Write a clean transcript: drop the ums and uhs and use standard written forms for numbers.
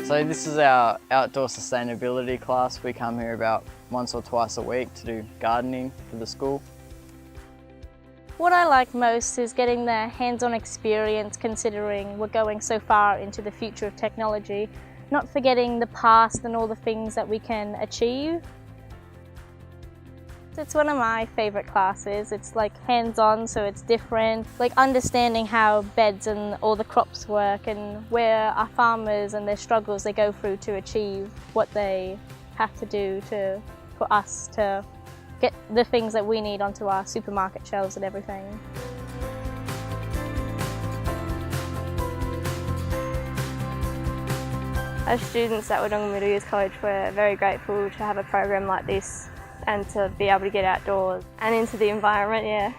So this is our outdoor sustainability class. We come here about once or twice a week to do gardening for the school. What I like most is getting the hands-on experience, considering we're going so far into the future of technology, not forgetting the past and all the things that we can achieve. It's one of my favourite classes. It's like hands-on, so it's different, like understanding how beds and all the crops work and where our farmers and their struggles they go through to achieve what they have to do for us to get the things that we need onto our supermarket shelves and everything. As students at Wodonga Middle Youth College, we're very grateful to have a program like this and to be able to get outdoors and into the environment, yeah.